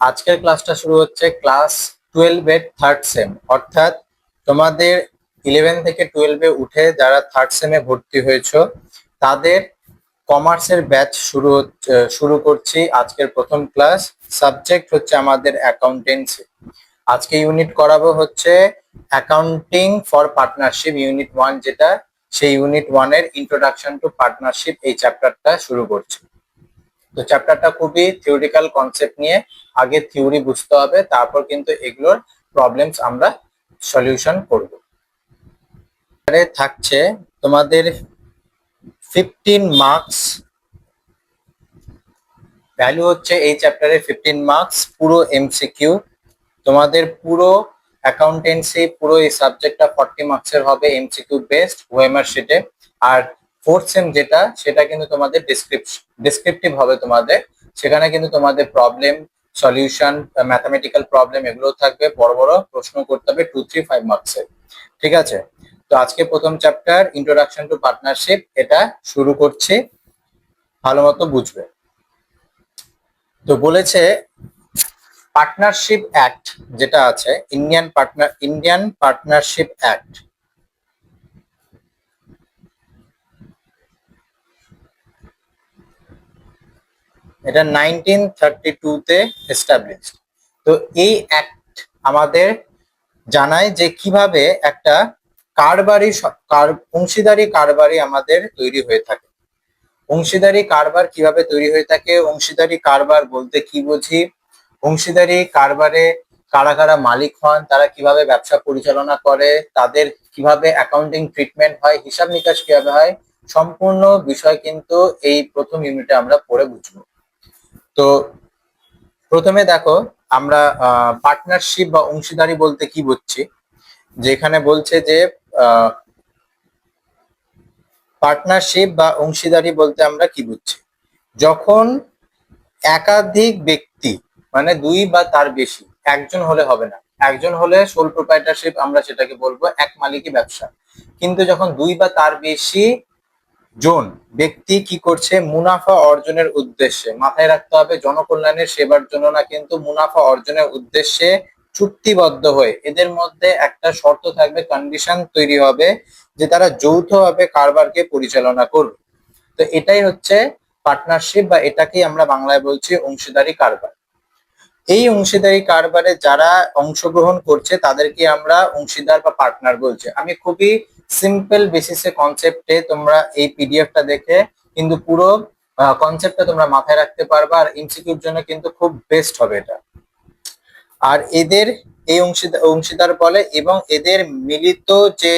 আজকের ক্লাসটা শুরু হচ্ছে ক্লাস 12 এর থার্ড সেম, অর্থাৎ তোমাদের 11 থেকে 12 উঠে যারা থার্ড সেমে ভর্তি হয়েছো তাদের কমার্সের ব্যাচ শুরু করছি। আজকের প্রথম ক্লাস, সাবজেক্ট হচ্ছে আমাদের অ্যাকাউন্টেন্সি। আজকে ইউনিট করাবো হচ্ছে অ্যাকাউন্টিং ফর পার্টনারশিপ ইউনিট 1, যেটা সেই ইউনিট 1 এর ইন্ট্রোডাকশন টু পার্টনারশিপ এই চ্যাপ্টারটা শুরু করছি। তো চ্যাপ্টারটা খুবই থিওরিক্যাল কনসেপ্ট নিয়ে, আগে থিওরি বুঝতে হবে, তারপর কিন্তু এগুলোর প্রবলেমস আমরা সলিউশন করব। এবারে থাকছে তোমাদের 15 মার্কস, ভ্যালু হচ্ছে এই চ্যাপ্টারে 15 মার্কস, পুরো এমসিকিউ। তোমাদের পুরো অ্যাকাউন্টেন্সি, পুরো এই সাবজেক্টটা 40 মার্কসের হবে, এমসিকিউ বেসড ওএমআর শিটে। আর ফোর্থ সেম যেটা, সেটা কিন্তু তোমাদের ডেসক্রিপটিভ হবে তোমাদের, সেখানে কিন্তু তোমাদের প্রবলেম সলিউশন, ম্যাথামেটিক্যাল প্রবলেম এগুলো থাকবে, বড় বড় প্রশ্ন করতে হবে 2, 3, 5 মার্কসের। ঠিক আছে, তো আজকে প্রথম চ্যাপ্টার ইন্ট্রোডাকশন টু পার্টনারশিপ, এটা শুরু করছি, ভালো মতো বুঝবে। তো বলেছে পার্টনারশিপ অ্যাক্ট যেটা আছে, ইন্ডিয়ান পার্টনারশিপ অ্যাক্ট, এটা 1932 তে এস্টাবলিশড। তো এই অ্যাক্ট আমাদের জানায় যে কিভাবে একটা অংশীদারি কারবারি আমাদের তৈরি হয়ে থাকে। অংশীদারি কারবার কিভাবে তৈরি হয়ে থাকে, অংশীদারি কারবার বলতে কি বুঝি, অংশীদারি কারবারে কারা কারা মালিক হন, তারা কিভাবে ব্যবসা পরিচালনা করে, তাদের কিভাবে অ্যাকাউন্টিং ট্রিটমেন্ট হয়, হিসাব নিকাশ কিভাবে হয়, সম্পূর্ণ বিষয় কিন্তু এই প্রথম ইউনিটে আমরা পড়ে বুঝবো। তো প্রথমে দেখো, আমরা পার্টনারশিপ বা অংশীদারি বলতে কি বুঝছি, যেখানে বলছে যে পার্টনারশিপ বা অংশীদারি বলতে আমরা কি বুঝছি, যখন একাধিক ব্যক্তি, মানে দুই বা তার বেশি, একজন হলে হবে না, একজন হলে সোল প্রোপ্রাইটারশিপ আমরা সেটাকে বলবো, এক মালিকি ব্যবসা। কিন্তু যখন দুই বা তার বেশি জন ব্যক্তি কি করছে, মুনাফা অর্জনের উদ্দেশ্যে, মাথায় রাখতে হবে জনকল্যাণের সেবার জন্য না, কিন্তু মুনাফা অর্জনের উদ্দেশ্যে চুক্তিবদ্ধ হয়ে এদের মধ্যে একটা শর্ত থাকবে, কন্ডিশন তৈরি হবে যে তারা যৌথভাবে কারবারকে পরিচালনা করবে। তো এটাই হচ্ছে পার্টনারশিপ, বা এটাকেই আমরা বাংলায় বলছি অংশীদারি কারবার। এই অংশীদারি কারবারে যারা অংশগ্রহণ করছে তাদেরকে আমরা অংশীদার বা পার্টনার বলছি। আমি খুবই সিম্পল বেসিসে কনসেপ্টে, তোমরা এই পিডিএফটা দেখে কিন্তু পুরো কনসেপ্টটা তোমরা মাথায় রাখতে পারবা, আর এমসিকিউর জন্য কিন্তু খুব বেস্ট হবে এটা। আর এদের এই অংশীদার বলে, এবং এদের মিলিত যে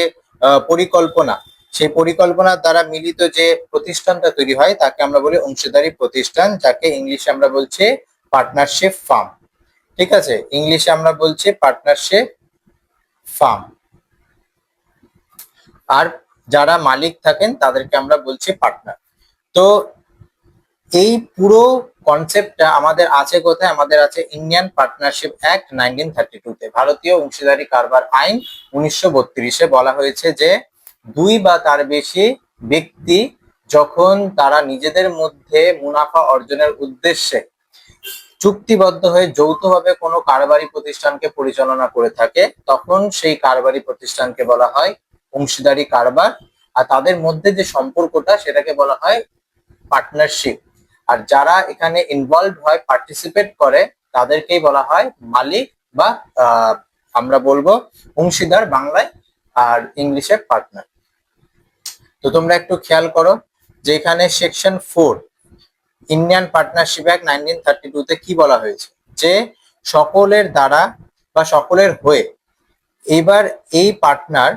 পরিকল্পনা, সেই পরিকল্পনার দ্বারা মিলিত যে প্রতিষ্ঠানটা তৈরি হয় তাকে আমরা বলি অংশীদারি প্রতিষ্ঠান, যাকে ইংলিশে আমরা বলছি পার্টনারশিপ ফার্ম। ঠিক আছে, ইংলিশে আমরা বলছি পার্টনারশিপ ফার্ম। আর যারা মালিক থাকেন তাদেরকে আমরা বলছি পার্টনার। তো এই পুরো কনসেপ্টটা আমাদের আছে কোথায়, আমাদের আছে ইন্ডিয়ান পার্টনারশিপ অ্যাক্ট 1932 তে, ভারতীয় অংশীদারি কারবার আইন 1932-এ বলা হয়েছে যে দুই বা তার বেশি ব্যক্তি যখন তারা নিজেদের মধ্যে মুনাফা অর্জনের উদ্দেশ্যে চুক্তিবদ্ধ হয়ে যৌথভাবে কোনো কারবারি প্রতিষ্ঠানকে পরিচালনা করে থাকে, তখন সেই কারবারি প্রতিষ্ঠানকে বলা হয় অংশীদারি কারবার। আর তাদের মধ্যে যে সম্পর্কটা সেটাকে বলা হয় পার্টনারশিপ। আর যারা এখানে ইনভলভ হয়, পার্টিসিপেট করে, তাদেরকেই বলা হয় মালিক বা আমরা বলবো অংশীদার বাংলায়, আর ইংলিশে পার্টনার। তো তোমরা একটু খেয়াল করো যে এখানে সেকশন 4 ইন্ডিয়ান পার্টনারশিপ অ্যাক্ট 1932 তে কি বলা হয়েছে, যে সকলের দ্বারা বা সকলের হয়ে, এবার এই পার্টনার,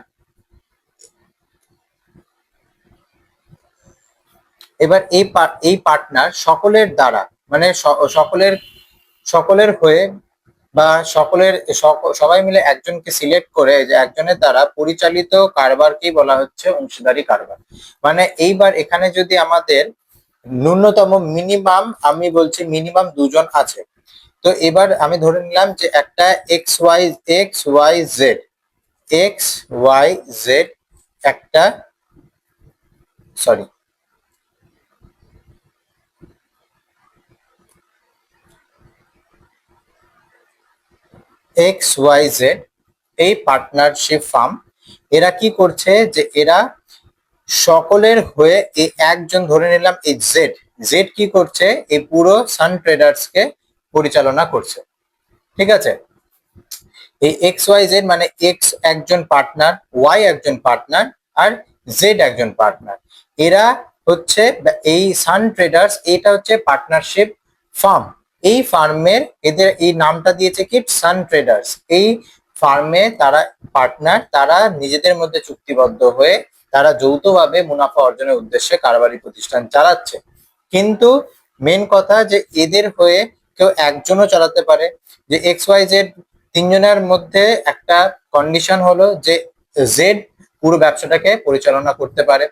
এবার এই পার্টনার সকলের দ্বারা, মানে সকলের সকলের হয়ে বা সবাই মিলে একজনকে সিলেক্ট করে, যে একজনের দ্বারা পরিচালিত কারবারকেই বলা হচ্ছে অংশীদারি কারবার। মানে এইবার এখানে যদি আমাদের ন্যূনতম মিনিমাম, আমি বলছি মিনিমাম দুজন আছে, তো এবার আমি ধরে নিলাম যে একটা এক্স ওয়াই জেড একটা, সরি, XYZ এই পার্টনারশিপ ফার্ম এরা কি করছে যে এরা সকলের হয়ে এই একজন ধরে নিলাম এই জেড জেড কি করছে এই পুরো সান ট্রেডার্স কে পরিচালনা করছে। ঠিক আছে, এই XYZ মানে এক্স একজন পার্টনার, ওয়াই একজন পার্টনার আর জেড একজন পার্টনার। এরা হচ্ছে এই সান ট্রেডার্স, এটা হচ্ছে পার্টনারশিপ ফার্ম। এই ফার্মের এদের এই নামটা দিয়েছে কি সান ট্রেডার্স। এই ফার্মে তারা পার্টনার, তারা নিজেদের মধ্যে চুক্তিবদ্ধ হয়ে তারা যৌথভাবে মুনাফা অর্জনের উদ্দেশ্যে কারবারি প্রতিষ্ঠান চালাচ্ছে। কিন্তু মেন কথা যে এদের হয়ে কেউ একজনও চালাতে পারে, যে XYZ তিনজনের মধ্যে একটা কন্ডিশন হলো যে জেড পুরো ব্যবসাটাকে পরিচালনা করতে পারে,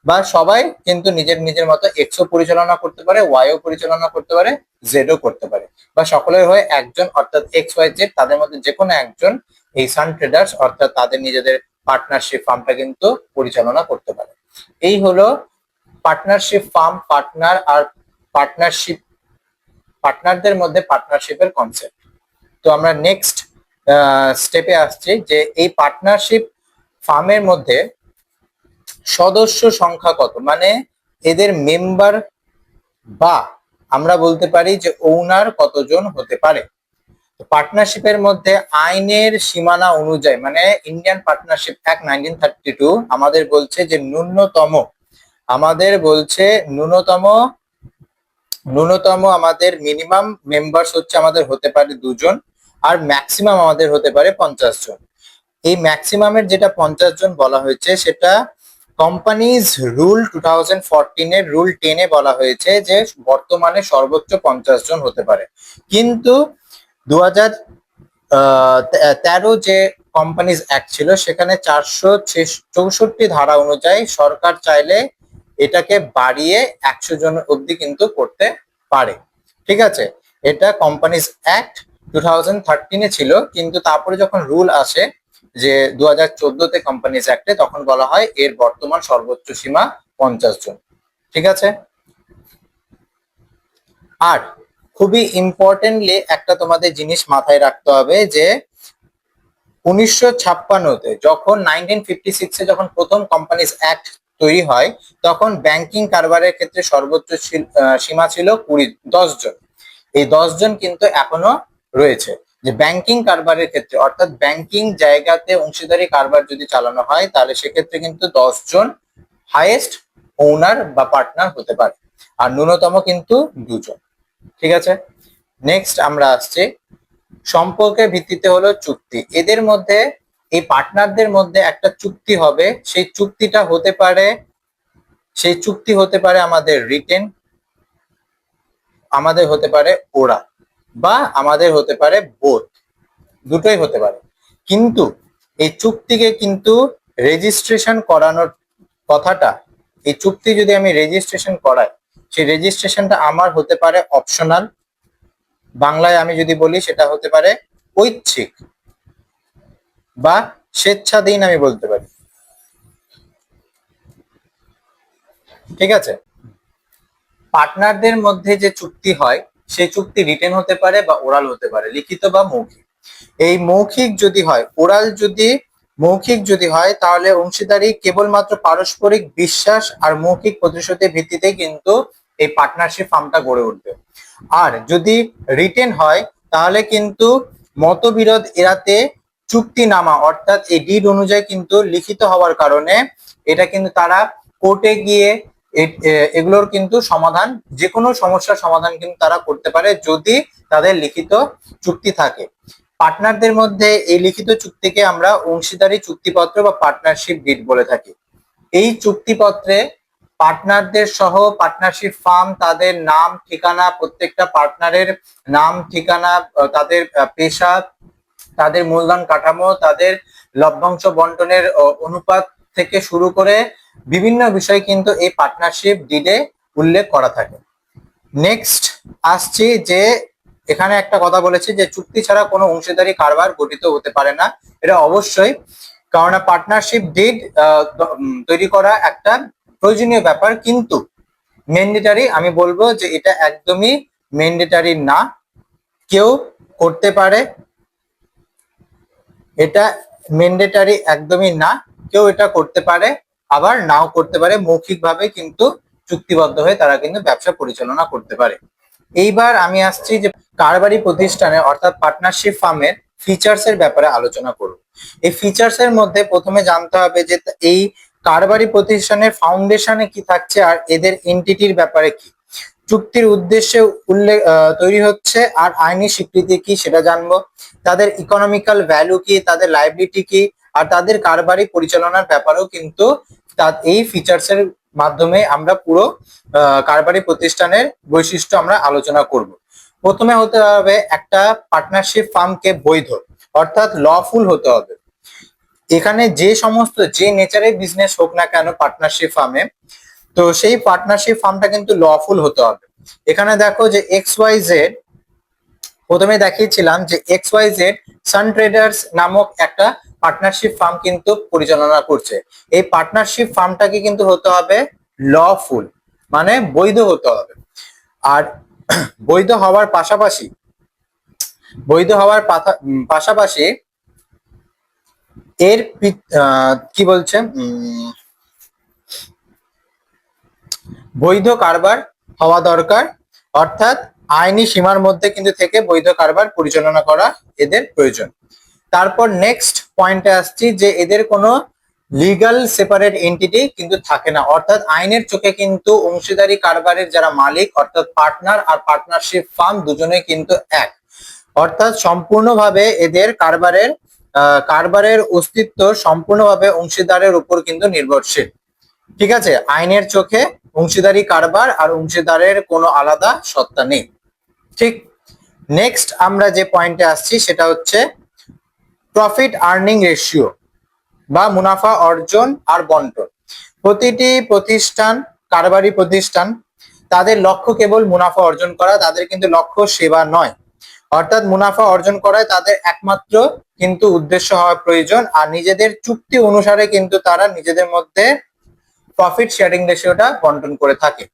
বা সবাই কিন্তু নিজের নিজের মতো এক্সও পরিচালনা করতে পারে, ওয়াইও পরিচালনা করতে পারে, জেডও করতে পারে, বা সকলের হয়ে একজন অর্থাৎ XYZ তাদের মধ্যে যে কোনো একজন এই সান ট্রেডার্স অর্থাৎ তাদের নিজেদের পার্টনারশিপ ফার্মটা কিন্তু পরিচালনা করতে পারে। এই হলো পার্টনারশিপ ফার্ম, পার্টনার আর পার্টনারশিপ, পার্টনারদের মধ্যে পার্টনারশিপের কনসেপ্ট। তো আমরা নেক্সট স্টেপে আসছি যে এই পার্টনারশিপ ফার্মের মধ্যে সদস্য সংখ্যা কত, মানে এদের মেম্বার বা আমরা বলতে পারি যে ওনার কতজন হতে পারে। পার্টনারশিপের মধ্যে আইনের সীমানা অনুযায়ী মানে ইন্ডিয়ান পার্টনারশিপ অ্যাক্ট 1932 আমাদের বলছে যে ন্যূনতম, আমাদের বলছে ন্যূনতম আমাদের মিনিমাম মেম্বার্স হচ্ছে আমাদের হতে পারে 2 জন, আর ম্যাক্সিমাম আমাদের হতে পারে 50 জন। এই ম্যাক্সিমামের যেটা 50 জন বলা হয়েছে সেটা কোম্পানিজ রুল 2014 এর রুল 10 এ বলা হয়েছে যে বর্তমানে সর্বোচ্চ 50 জন হতে পারে। কিন্তু 2013 যে কোম্পানিজ অ্যাক্ট ছিল সেখানে 464 ধারা অনুযায়ী সরকার চাইলে এটাকে বাড়িয়ে 100 জন অবধি কিন্তু করতে পারে। ঠিক আছে, এটা কোম্পানিজ অ্যাক্ট 2013 এ ছিল, কিন্তু তারপরে যখন রুল আসে যে 2014-তে কোম্পানিজ অ্যাক্টে, তখন বলা হয় এর বর্তমান সর্বোচ্চ সীমা 50 জন। ঠিক আছে, আর খুবই ইম্পর্টেন্টলি একটা তোমাদের জিনিস মাথায় রাখতে হবে যে 1956-তে যখন 1956-এ যখন প্রথম কোম্পানিজ অ্যাক্ট তৈরি হয় তখন ব্যাংকিং কারবারের ক্ষেত্রে সর্বোচ্চ সীমা ছিল 10 জন। এই 10 জন কিন্তু এখনো রয়েছে, যে ব্যাংকিং কারবারের ক্ষেত্রে অর্থাৎ ব্যাংকিং জায়গাতে অংশীদারি কারবার যদি চালানো হয় তাহলে সেক্ষেত্রে কিন্তু 10 জন হাইয়েস্ট ওনার বা পার্টনার হতে পারে, আর ন্যূনতম কিন্তু 2 জন। ঠিক আছে, নেক্সট আমরা আসছি সম্পর্কের ভিত্তিতে হলো চুক্তি। এদের মধ্যে এই পার্টনারদের মধ্যে একটা চুক্তি হবে, সেই চুক্তিটা হতে পারে, সেই চুক্তি হতে পারে আমাদের রিটেন, আমাদের হতে পারে ওরা, বা আমাদের হতে পারে বোথ, দুটোই হতে পারে। কিন্তু এই চুক্তিকে কিন্তু রেজিস্ট্রেশন করানোর কথাটা, এই চুক্তি যদি আমি রেজিস্ট্রেশন করাই সেই রেজিস্ট্রেশনটা আমার হতে পারে অপশনাল, বাংলায় আমি যদি বলি সেটা হতে পারে ঐচ্ছিক বা স্বেচ্ছাধীন আমি বলতে পারি। ঠিক আছে, পার্টনারদের মধ্যে যে চুক্তি হয় সেই চুক্তি রিটেন হতে পারে বা ওরাল হতে পারে, লিখিত বা মৌখিক। এই মৌখিক যদি হয়, ওরাল যদি মৌখিক যদি হয় তাহলে অংশীদারি কেবলমাত্র পারস্পরিক বিশ্বাস আর মৌখিক প্রতিশ্রুতির ভিত্তিতে কিন্তু এই পার্টনারশিপ ফার্মটা গড়ে উঠবে। আর যদি রিটেন হয় তাহলে কিন্তু মতবিরোধ এড়াতে চুক্তিনামা অর্থাৎ এই ডিড অনুযায়ী কিন্তু লিখিত হওয়ার কারণে এটা কিন্তু তারা কোর্টে গিয়ে এগুলোর কিন্তু সমাধান, যে কোনো সমস্যার সমাধান কিন্তু তারা করতে পারে যদি তাদের লিখিত চুক্তি থাকে। পার্টনারদের মধ্যে এই লিখিত চুক্তিকে আমরা অংশীদারি চুক্তিপত্র বা পার্টনারশিপ ডিড বলে থাকি। এই চুক্তিপত্রে পার্টনারদের সহ পার্টনারশিপ ফার্ম তাদের নাম ঠিকানা, প্রত্যেকটা পার্টনারের নাম ঠিকানা, তাদের পেশা, তাদের মূলধন কাঠামো, তাদের লভ্যাংশ বন্টনের অনুপাত থেকে শুরু করে বিভিন্ন বিষয় কিন্তু এই পার্টনারশিপ ডিডে উল্লেখ করা থাকে। নেক্সট আসছি যে এখানে একটা কথা বলেছি যে চুক্তি ছাড়া কোনো অংশীদারি কারবার গঠিত হতে পারে না, এটা অবশ্যই, কারণ পার্টনারশিপ ডিড তৈরি করা একটা প্রয়োজনীয় ব্যাপার, কিন্তু ম্যান্ডেটারি আমি বলবো যে এটা একদমই ম্যান্ডেটারি না, কেউ করতে পারে এটা ম্যান্ডেটারি একদমই না, কেউ এটা করতে পারে আবার নাও করতে পারে, মৌখিকভাবে কিন্তু চুক্তিবদ্ধ হয়ে তারা কিন্তু ব্যবসা পরিচালনা করতে পারে। এইবার আমি আসছি যে কারবারি প্রতিষ্ঠানে অর্থাৎ পার্টনারশিপ ফার্মের ফিচার্স এর ব্যাপারে আলোচনা করব। এই ফিচার্স এর মধ্যে প্রথমে জানতে হবে যে এই কারবারি প্রতিষ্ঠানের ফাউন্ডেশনে কি থাকছে আর এদের এন্টিটির ব্যাপারে কি, চুক্তির উদ্দেশ্যে উল্লেখ তৈরি হচ্ছে আর আইনি স্বীকৃতি কি সেটা জানবো, তাদের ইকোনমিক্যাল ভ্যালু কি, তাদের লাইবিলিটি কি, আর তাদের কারবারি পরিচালনার ব্যাপারেও কিন্তু এই ফিচার্স এর মাধ্যমে আমরা পুরো কারবারি প্রতিষ্ঠানের বৈশিষ্ট্য আমরা আলোচনা করব। প্রথমে হতে হবে একটা পার্টনারশিপ ফার্মকে বৈধ অর্থাৎ লফুল হতে হবে। এখানে যে সমস্ত যে নেচারের বিজনেস হোক না কেন পার্টনারশিপ ফার্মে, তো সেই পার্টনারশিপ ফার্মটা কিন্তু লফুল হতে হবে। এখানে দেখো যে XYZ, প্রথমে দেখিয়েছিলাম যে XYZ সান ট্রেডার্স নামক একটা পার্টনারশিপ ফার্ম কিন্তু পরিচালনা করছে। এই পার্টনারশিপ ফার্মটাকে কিন্তু হতে হবে লফুল, মানে বৈধ হতে হবে। আর বৈধ হওয়ার পাশাপাশি এর কি বলছে, বৈধ কারবার হওয়া দরকার, অর্থাৎ আইনি সীমার মধ্যে কিন্তু থেকে বৈধ কারবার পরিচালনা করা এদের প্রয়োজন। তারপর নেক্সট পয়েন্টে আসছি যে এদের কোনো লিগাল সেপারেট এন্টিটি কিন্তু থাকে না, অর্থাৎ আইনের চোখে কিন্তু অংশীদারি কারবারের যারা মালিক অর্থাৎ পার্টনার আর পার্টনারশিপ ফার্ম দুজনে কিন্তু এক, অর্থাৎ সম্পূর্ণভাবে এদের কারবারের অস্তিত্ব সম্পূর্ণভাবে অংশীদারের উপর কিন্তু নির্ভরশীল। ঠিক আছে, আইনের চোখে অংশীদারি কারবার আর অংশীদারের কোনো আলাদা সত্তা নেই। ঠিক, নেক্সট আমরা যে পয়েন্টে আসছি সেটা হচ্ছে প্রফিট আর্নিং রেশিও বা মুনাফা অর্জন আর বন্টন। প্রতিটি প্রতিষ্ঠান, কারবারি প্রতিষ্ঠান, তাদের লক্ষ্য কেবল মুনাফা অর্জন করা, তাদের কিন্তু লক্ষ্য সেবা নয়, অর্থাৎ মুনাফা অর্জন করায় তাদের একমাত্র কিন্তু উদ্দেশ্য হওয়া প্রয়োজন। আর নিজেদের চুক্তি অনুসারে কিন্তু তারা নিজেদের মধ্যে প্রফিট শেয়ারিং রেশিওটা বন্টন করে থাকে।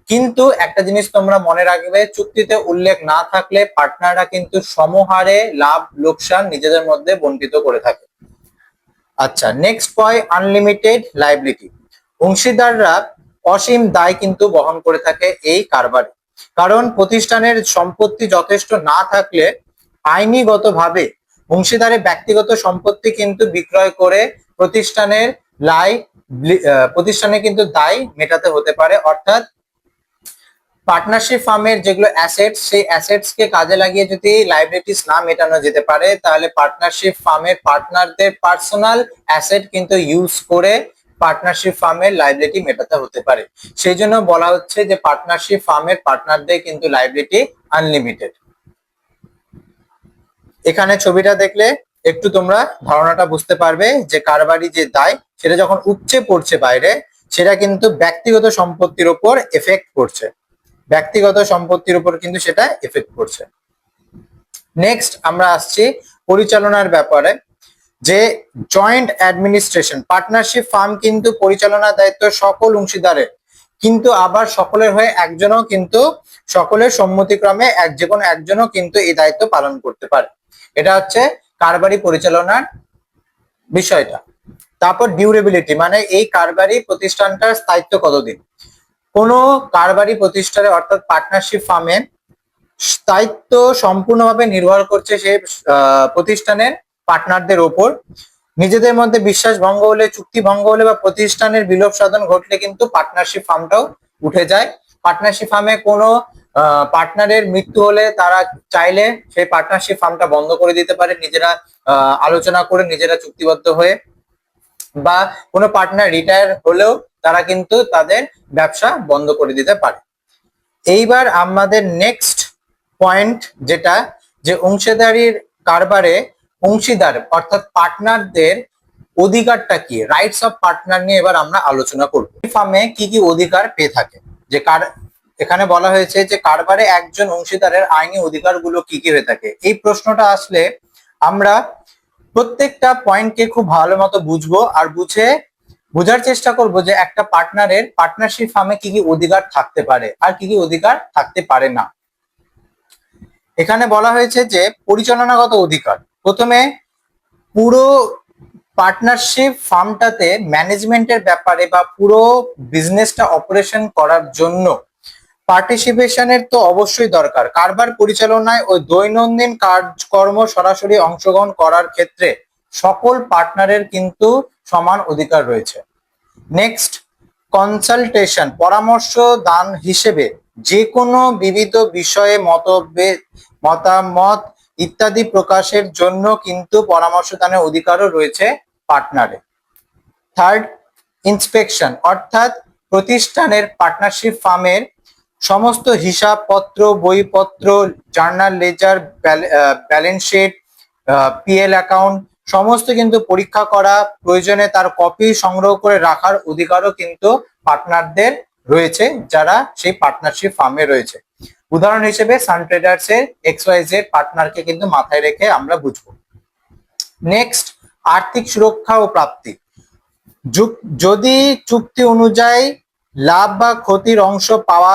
কিন্তু একটা জিনিস তোমরা মনে রাখবে, চুক্তিতে উল্লেখ না থাকলে পার্টনাররা কিন্তু সমহারে লাভ লোকসান নিজেদের মধ্যে বন্টিত করে থাকে। আচ্ছা, নেক্সট পয়েন্ট আনলিমিটেড লাইবিলিটি। অংশীদাররা অসীম দায় কিন্তু বহন করে থাকে এই কারবারে, কারণ প্রতিষ্ঠানের সম্পত্তি যথেষ্ট না থাকলে আইনিগতভাবে অংশীদারের ব্যক্তিগত সম্পত্তি কিন্তু বিক্রয় করে প্রতিষ্ঠানে কিন্তু দায় মেটাতে হতে পারে। অর্থাৎ পার্টনারশিপ ফার্মের যেগুলো অ্যাসেটস, সেই অ্যাসেটস কে কাজে লাগিয়ে যদি লাইবিলিটিস না মেটানো যেতে পারে তাহলে পার্টনারশিপ ফার্মের পার্টনারদের পার্সোনাল অ্যাসেট কিন্তু ইউজ করে পার্টনারশিপ ফার্মের লাইবিলিটি মেটাতে হতে পারে। সেই জন্য বলা হচ্ছে যে পার্টনারশিপ ফার্মের পার্টনারদের কিন্তু লাইবিলিটি আনলিমিটেড। এখানে ছবিটা দেখলে একটু তোমরা ধারণাটা বুঝতে পারবে যে কারবারি যে দায় সেটা যখন উপচে পড়ছে বাইরে, সেটা কিন্তু ব্যক্তিগত সম্পত্তির উপর এফেক্ট করছে, ব্যক্তিগত সম্পত্তির উপর কিন্তু সেটা এফেক্ট করছে। নেক্সট আমরা আসছি পরিচালনার ব্যাপারে, যে জয়েন্ট অ্যাডমিনিস্ট্রেশন। পার্টনারশিপ ফার্ম কিন্তু পরিচালনার দায়িত্ব সকল অংশীদারের, কিন্তু আবার সকলের হয়ে একজনও কিন্তু সকলের সম্মতিক্রমে যে কোনো একজনও কিন্তু এই দায়িত্ব পালন করতে পারে। এটা হচ্ছে কারবারি পরিচালনার বিষয়টা। তারপর ডিউরেবিলিটি, মানে এই কারবারি প্রতিষ্ঠানটার স্থায়িত্ব কতদিন। কোনো কারবারি প্রতিষ্ঠানে অর্থাৎ পার্টনারশিপ ফার্মে স্থায়িত্ব সম্পূর্ণভাবে নির্ভর করছে সেই প্রতিষ্ঠানের পার্টনারদের ওপর। নিজেদের মধ্যে বিশ্বাস ভঙ্গ হলে, চুক্তি ভঙ্গ হলে বা প্রতিষ্ঠানের বিলোপ সাধন ঘটলে কিন্তু পার্টনারশিপ ফার্মটাও উঠে যায়। পার্টনারশিপ ফার্মে কোনো পার্টনারের মৃত্যু হলে তারা চাইলে সেই পার্টনারশিপ ফার্মটা বন্ধ করে দিতে পারে নিজেরা আলোচনা করে, নিজেরা চুক্তিবদ্ধ হয়ে, বা কোনো পার্টনার রিটায়ার হলেও তারা কিন্তু তাদের ব্যবসা বন্ধ করে দিতে পারে। এইবার আমাদের নেক্সট পয়েন্ট যেটা, যে অংশীদারির কারবারে অংশীদার অর্থাৎ পার্টনারদের অধিকারটা কি, রাইটস অফ পার্টনার নিয়ে এবার আমরা আলোচনা করব। ফার্মে কি কি অধিকার পেয়ে থাকে, যে এখানে বলা হয়েছে যে কারবারে একজন অংশীদারের আইনি অধিকারগুলো কি কি হয়ে থাকে। এই প্রশ্নটা আসলে আমরা প্রত্যেকটা পয়েন্টকে খুব ভালো মতো বুঝবো আর বোঝার চেষ্টা করব যে একটা পার্টনারের পার্টনারশিপ ফার্মে কি কি অধিকার থাকতে পারে আর কি কি অধিকার থাকতে পারে না। এখানে বলা হয়েছে যে পরিচালনাগত অধিকার, প্রথমে পুরো পার্টনারশিপ ফার্মটাতে ম্যানেজমেন্টের ব্যাপারে বা পুরো বিজনেসটা অপারেশন করার জন্য পার্টিসিপেশনের তো অবশ্যই দরকার। কারবার পরিচালনায় ও দৈনন্দিন কাজকর্ম সরাসরি অংশগ্রহণ করার ক্ষেত্রে সকল পার্টনারের কিন্তু সমান অধিকার রয়েছে। নেক্সট, কনসালটেশন, পরামর্শ দান হিসেবে যে কোনো বিবিধ বিষয়ে মতামত ইত্যাদি প্রকাশের জন্য কিন্তু পরামর্শ দানের অধিকারও রয়েছে পার্টনারে। থার্ড, ইন্সপেকশন, অর্থাৎ প্রতিষ্ঠানের পার্টনারশিপ ফার্মের সমস্ত হিসাবপত্র, বইপত্র, journal, ledger, balance sheet, PL account সমস্ত কিন্তু পরীক্ষা করা, প্রয়োজনে তার কপি সংগ্রহ করে রাখার অধিকারও কিন্তু পার্টনারদের রয়েছে যারা সেই পার্টনারশিপ ফার্মে রয়েছে। উদাহরণ হিসেবে সান ট্রেডার্স এর XYZ পার্টনারকে কিন্তু মাথায় রেখে আমরা বুঝবো। নেক্সট, আর্থিক সুরক্ষা ও প্রাপ্তি, যদি চুক্তি অনুযায়ী লাভ বা ক্ষতির অংশ পাওয়া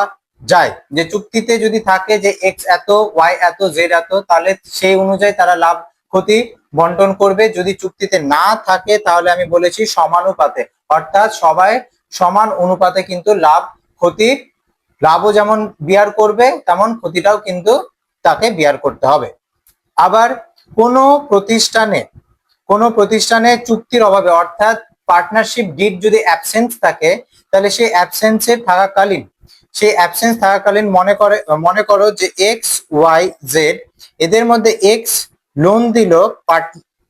যায়, যে চুক্তিতে যদি থাকে যে এক্স এত, ওয়াই এত, জেড এত, তাহলে সেই অনুযায়ী তারা লাভ ক্ষতি বন্টন করবে। যদি চুক্তিতে না থাকে তাহলে আমি বলেছি সমানুপাতে, অর্থাৎ সবাই সমান অনুপাতে কিন্তু লাভ ক্ষতি, লাভও যেমন বিয়ার করবে তেমন ক্ষতিটাও কিন্তু তাকে বিয়ার করতে হবে। আবার কোনো প্রতিষ্ঠানে চুক্তির অভাবে, অর্থাৎ পার্টনারশিপ ডিড যদি অ্যাবসেন্স থাকে, তাহলে সেই অ্যাবসেন্স থাকাকালীন মনে করো যে এক্স ওয়াই জেড এদের মধ্যে এক্স লোন দিল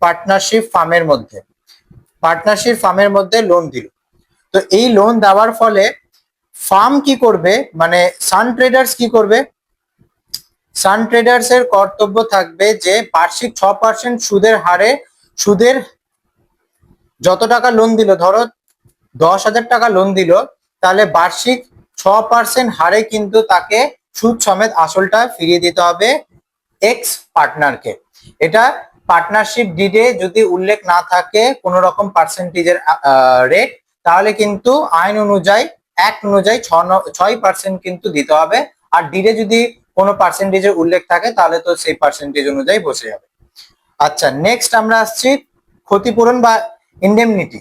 পার্টনারশিপ ফার্মের মধ্যে লোন দিল। তো এই লোন দেওয়ার ফলে ফার্ম কি করবে, মানে সান ট্রেডার্স কি করবে, সান ট্রেডার্স এর কর্তব্য থাকবে যে বার্ষিক 6% সুদের যত টাকা লোন দিল, ধরো 10,000 টাকা লোন দিল, তাহলে বার্ষিক 6% হারে কিন্তু তাকে সুদ সমেত আসলটা ফিরিয়ে দিতে হবে এক্স পার্টনারকে। এটা পার্টনারশিপ ডিডে যদি উল্লেখ না থাকে কোন রকম পার্সেন্টেজের রেট, তাহলে কিন্তু আইন অনুযায়ী 6% কিন্তু দিতে হবে। আর ডিডে যদি কোনো পার্সেন্টেজের উল্লেখ থাকে তাহলে তো সেই পার্সেন্টেজ অনুযায়ী বসে যাবে। আচ্ছা, নেক্সট আমরা আসছি ক্ষতিপূরণ বা ইন্ডেমনিটি।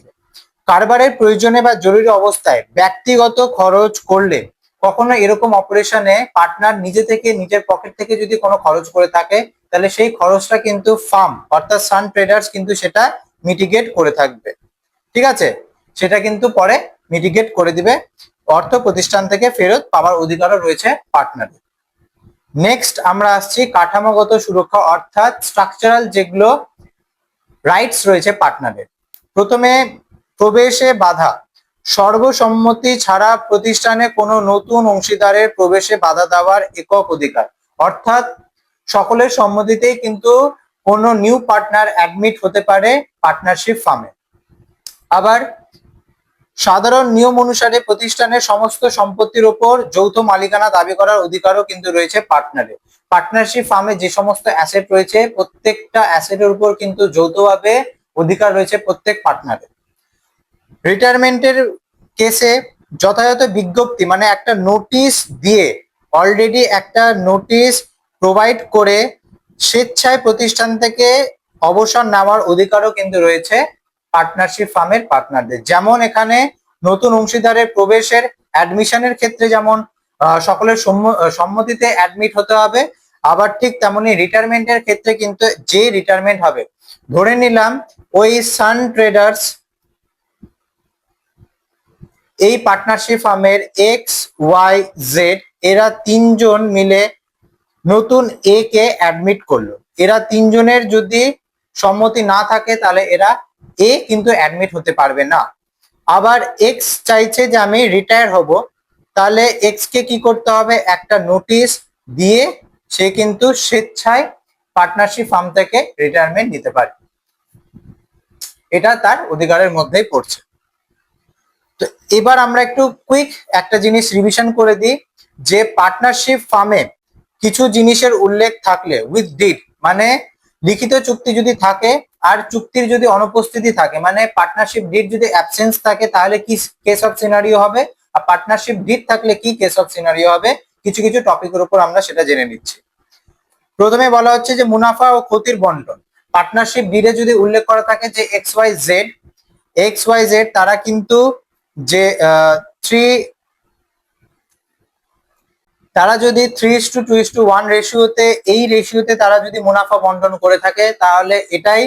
কারবারের প্রয়োজনে বা জরুরি অবস্থায় ব্যক্তিগত খরচ করলে, কখনো এরকম অপারেশনে পার্টনার নিজে থেকে নিজের পকেট থেকে যদি কোনো খরচ করে থাকে, তাহলে সেই খরচটা কিন্তু ফার্ম অর্থাৎ সান ট্রেডার্স কিন্তু সেটা মিটিগেট করে থাকবে। ঠিক আছে, সেটা কিন্তু পরে মিটিগেট করে দিবে, অর্থ প্রতিষ্ঠান থেকে ফেরত পাওয়ার অধিকারও রয়েছে পার্টনারের। নেক্সট আমরা আসছি কাঠামোগত সুরক্ষা, অর্থাৎ স্ট্রাকচারাল যেগুলো রাইটস রয়েছে পার্টনারের। প্রথমে, প্রবেশে বাধা, সর্বসম্মতি ছাড়া প্রতিষ্ঠানে কোনো নতুন অংশীদারের প্রবেশে বাধা দেওয়ার একক অধিকার, অর্থাৎ সকলের সম্মতিতেই কিন্তু কোনো নিউ পার্টনার অ্যাডমিট হতে পারে পার্টনারশিপ ফার্মে। আবার সাধারণ নিয়ম অনুসারে প্রতিষ্ঠানের সমস্ত সম্পত্তির উপর যৌথ মালিকানা দাবি করার অধিকারও কিন্তু রয়েছে পার্টনারের। পার্টনারশিপ ফার্মে যে সমস্ত অ্যাসেট রয়েছে প্রত্যেকটা অ্যাসেটের উপর কিন্তু যৌথভাবে অধিকার রয়েছে প্রত্যেক পার্টনারের। রিটায়ারমেন্টের কেসে যথাযথ বিজ্ঞপ্তি, মানে একটা নোটিশ দিয়ে, অলরেডি একটা নোটিশ প্রোভাইড করে স্বেচ্ছায় প্রতিষ্ঠান থেকে অবসর নেওয়ার অধিকারও কিন্তু রয়েছে পার্টনারশিপ ফার্মের পার্টনারদের। যেমন এখানে নতুন অংশীদারের প্রবেশের অ্যাডমিশনের ক্ষেত্রে যেমন সকলের সম্মতিতে অ্যাডমিট হতে হবে, আবার ঠিক তেমনি রিটায়ারমেন্টের ক্ষেত্রে কিন্তু যে রিটায়ারমেন্ট হবে, ধরে নিলাম ওই সান ট্রেডার্স এই পার্টনারশিপ ফার্মের এক্স ওয়াই জেড এরা তিনজন মিলে নতুন এ কে অ্যাডমিট করলো, এরা তিনজনের যদি সম্মতি না থাকে তাহলে এরা এ কিন্তু অ্যাডমিট হতে পারবে না। আবার এক্স চাইছে যে আমি রিটায়ার হব, তাহলে এক্স কে কি করতে হবে, একটা নোটিশ দিয়ে সে কিন্তু স্বেচ্ছায় পার্টনারশিপ ফার্ম থেকে রিটায়ারমেন্ট নিতে পারে, এটা তার অধিকারের মধ্যেই পড়ছে। তো এবার আমরা একটু কুইক একটা জিনিস রিভিশন করে দিই, যে পার্টনারশিপ ফার্মে কিছু জিনিসের উল্লেখ থাকলে উইথ ডিড, মানে লিখিত চুক্তি যদি থাকে আর চুক্তির যদি অনুপস্থিতি থাকে, মানে পার্টনারশিপ ডিড যদি অ্যাবসেন্স থাকে তাহলে কি কেস অফ সিনারিও হবে, আর পার্টনারশিপ ডিড থাকলে কি কেস অফ সিনারিও হবে, কিছু কিছু টপিকের উপর আমরা সেটা জেনে নিচ্ছি। প্রথমে বলা হচ্ছে যে মুনাফা ও ক্ষতির বন্টন। পার্টনারশিপ ডিডে যদি উল্লেখ করা থাকে যে এক্স ওয়াই জেড তারা কিন্তু যে তারা যদি 3:2:1 রেশিওতে, এই রেশিওতে তারা যদি মুনাফা বন্টন করে থাকে তাহলে এটাই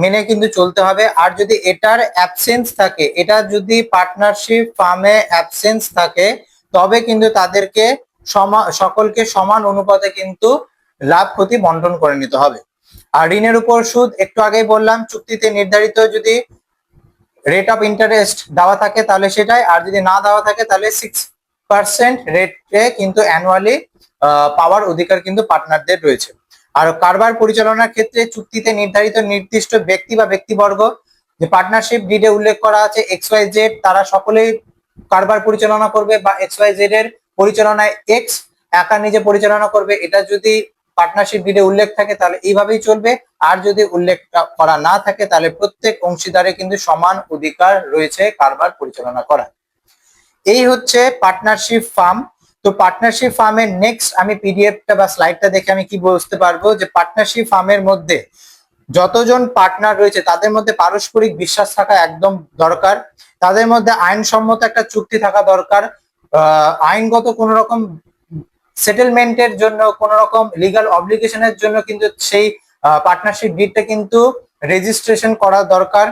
মেনে কিন্তু চলতে হবে। আর যদি এটার অ্যাবসেন্স থাকে, এটা যদি পার্টনারশিপ ফার্মে অ্যাবসেন্স থাকে, তবে কিন্তু তাদেরকে সকলকে সমান অনুপাতে কিন্তু লাভ ক্ষতি বন্টন করে নিতে হবে। আর ঋণের উপর সুদ একটু আগেই বললাম, চুক্তিতে নির্ধারিত যদি রেট অফ ইন্টারেস্ট দেওয়া থাকে তাহলে সেটাই, আর যদি না দেওয়া থাকে তাহলে 6% রেটে কিন্তু অ্যানুয়ালি পাওয়ার অধিকার কিন্তু পার্টনারদের রয়েছে। আর কারবার পরিচালনার ক্ষেত্রে চুক্তিতে নির্ধারিত নির্দিষ্ট ব্যক্তি বা ব্যক্তিবর্গ, যে পার্টনারশিপ ডিডে উল্লেখ করা আছে XYZ, তারা সকলেই কারবার পরিচালনা করবে, বা XYZ এর পরিচালনায় এক্স একা নিজে পরিচালনা করবে, এটা যদি পার্টনারশিপ ডিডে উল্লেখ থাকে তাহলে এইভাবেই চলবে। আর যদি উল্লেখ করা না থাকে তাহলে প্রত্যেক অংশীদারে কিন্তু সমান অধিকার রয়েছে কারবার পরিচালনা করা। এই হচ্ছে পার্টনারশিপ ফার্ম। তো পার্টনারশিপ ফার্মের নেক্সট আমি পিডিএফটা বা স্লাইডটা দেখে আমি কি বুঝতে পারবো, যে পার্টনারশিপ ফার্মের মধ্যে যতজন পার্টনার রয়েছে তাদের মধ্যে পারস্পরিক বিশ্বাস থাকা একদম দরকার, তাদের মধ্যে আইনসম্মত একটা চুক্তি থাকা দরকার, আইনগত কোন রকম সেটেলমেন্টের জন্য, কোন রকম লিগাল অব্লিগেশনের জন্য কিন্তু সেই পার্টনারশিপ ডিডটা কিন্তু রেজিস্ট্রেশন করা দরকার,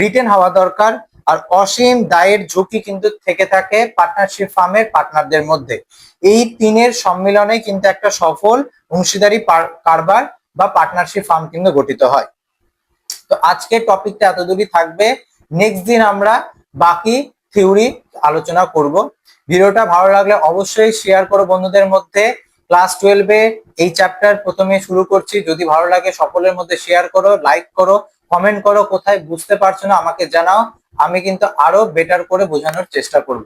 রিটেন হওয়া দরকার। আর অসীম দায়ের ঝুঁকি কিন্তু থেকে থাকে পার্টনারশিপ ফার্মের পার্টনারদের মধ্যে। এই তিনের সম্মিলনে কিন্তু একটা সফল অংশীদারি কারবার বা পার্টনারশিপ ফার্ম কিন্তু গঠিত হয়। তো আজকের টপিকটা এতদূরই থাকবে। নেক্সট দিন আমরা বাকি থিওরি আলোচনা করব। ভিডিওটা ভালো লাগলে অবশ্যই শেয়ার করো বন্ধুদের মধ্যে। ক্লাস 12-এ এই চ্যাপ্টার প্রথমে শুরু করছি, যদি ভালো লাগে সকলের মধ্যে শেয়ার করো, লাইক করো, কমেন্ট করো, কোথায় বুঝতে পারছো না আমাকে জানাও, আমি কিন্তু আরো বেটার করে বোঝানোর চেষ্টা করব।